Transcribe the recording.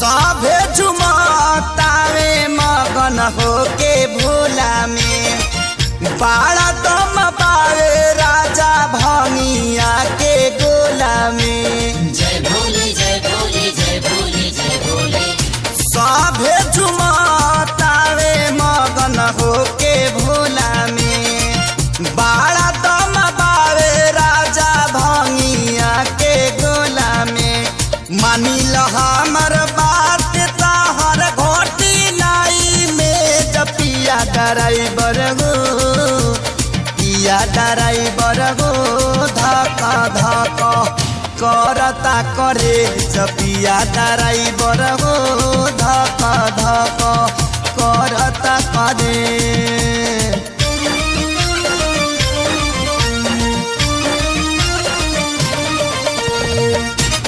सभे झुमतावे मगन होके भोला में बाड़ा दम पावे राजा भंगिया के गोला में। जय भोले जय भोले जय भोले जय भोले। सभे झुमतावे मगन होके भोला में बाड़ा दम पावे राजा भंगिया के गोला में। मानी ल हमर बात ताहर घोटी लाई में जपिया ड्राइवर गो पिया ड्राइवर गो धक धक करता करे जपिया ड्राइवर गो धक धक करता करे।